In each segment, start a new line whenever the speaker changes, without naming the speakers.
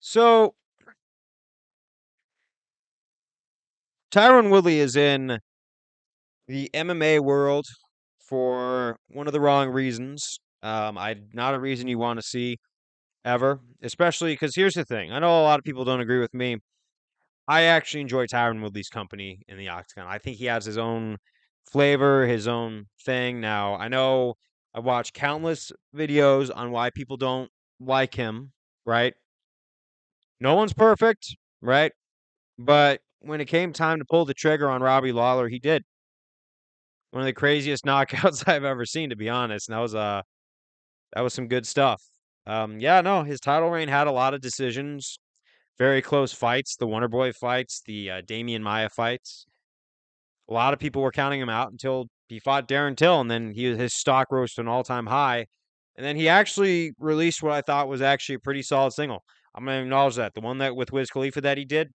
So Tyron Woodley is in the MMA world for one of the wrong reasons. Not a reason you want to see ever, especially because here's the thing. I know a lot of people don't agree with me. I actually enjoy Tyron Woodley's company in the octagon. I think he has his own flavor, his own thing. Now, I know I've watched countless videos on why people don't like him, right? No one's perfect, right? But when it came time to pull the trigger on Robbie Lawler, he did. One of the craziest knockouts I've ever seen, to be honest. And that was some good stuff. Yeah, no, his title reign had a lot of decisions, very close fights. The Wonder Boy fights, the Damian Maya fights. A lot of people were counting him out until he fought Darren Till, and then his stock rose to an all-time high. And then he actually released what I thought was actually a pretty solid single. I'm gonna acknowledge that the one that with Wiz Khalifa that he did.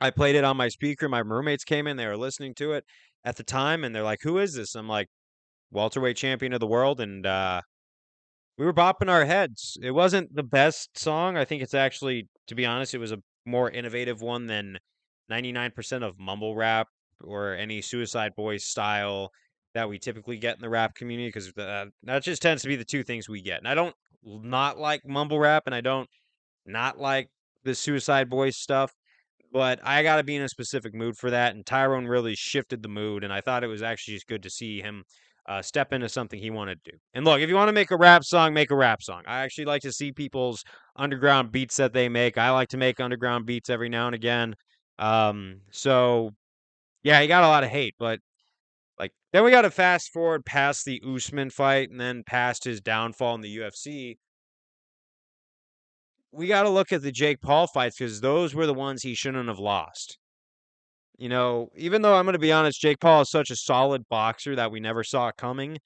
I played it on my speaker. My roommates came in; they were listening to it at the time, and they're like, "Who is this?" I'm like, "Welterweight champion of the world," and we were bopping our heads. It wasn't the best song. I think it's actually, to be honest, it was a more innovative one than 99% of mumble rap or any Suicide Boys style that we typically get in the rap community, because that just tends to be the two things we get. And I don't not like mumble rap, and I don't not like the Suicide Boys stuff, but I got to be in a specific mood for that. And Tyrone really shifted the mood, and I thought it was actually just good to see him step into something he wanted to do. And look, if you want to make a rap song, make a rap song. I actually like to see people's underground beats that they make. I like to make underground beats every now and again. So yeah, he got a lot of hate, but like then we got to fast forward past the Usman fight and then past his downfall in the UFC. We got to look at the Jake Paul fights because those were the ones he shouldn't have lost. You know, even though I'm going to be honest, Jake Paul is such a solid boxer that we never saw it coming,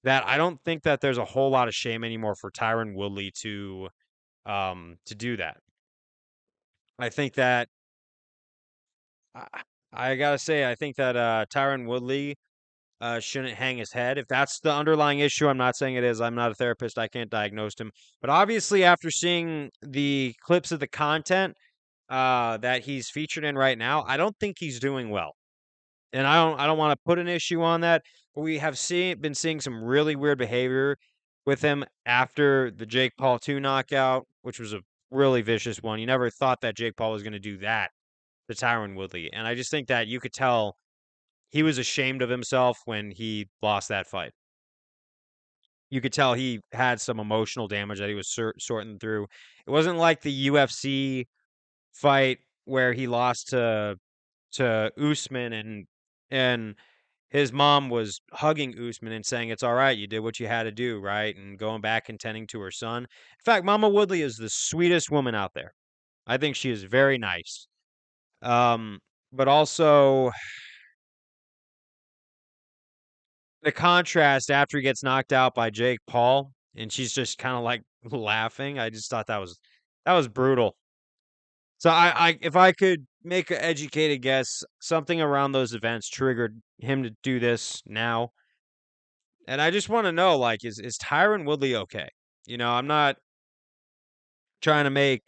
that I don't think that there's a whole lot of shame anymore for Tyron Woodley to do that. I think that I, I gotta say, I think that Tyron Woodley shouldn't hang his head. If that's the underlying issue, I'm not saying it is. I'm not a therapist. I can't diagnose him. But obviously, after seeing the clips of the content that he's featured in right now, I don't think he's doing well. And I don't want to put an issue on that, but we have been seeing some really weird behavior with him after the Jake Paul 2 knockout, which was a really vicious one. You never thought that Jake Paul was going to do that to Tyron Woodley. And I just think that you could tell he was ashamed of himself when he lost that fight. You could tell he had some emotional damage that he was sorting through. It wasn't like the UFC fight where he lost to Usman and his mom was hugging Usman and saying, "It's all right. You did what you had to do, right?" And going back and tending to her son. In fact, Mama Woodley is the sweetest woman out there. I think she is very nice. Um, but also the contrast after he gets knocked out by Jake Paul and she's just kind of like laughing. I just thought that was brutal. So I if I could make an educated guess, something around those events triggered him to do this now. And I just want to know, like, is Tyron Woodley okay? You know, I'm not trying to make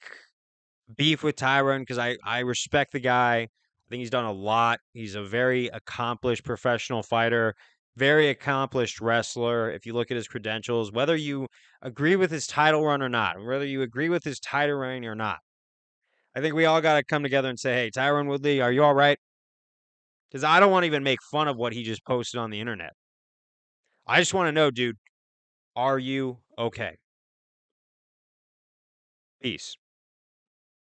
beef with Tyron because I respect the guy. I think he's done a lot. He's a very accomplished professional fighter, very accomplished wrestler. If you look at his credentials, whether you agree with his title run or not, whether you agree with his title reign or not, I think we all got to come together and say, "Hey, Tyron Woodley, are you all right?" Because I don't want to even make fun of what he just posted on the internet. I just want to know, dude, are you okay? Peace.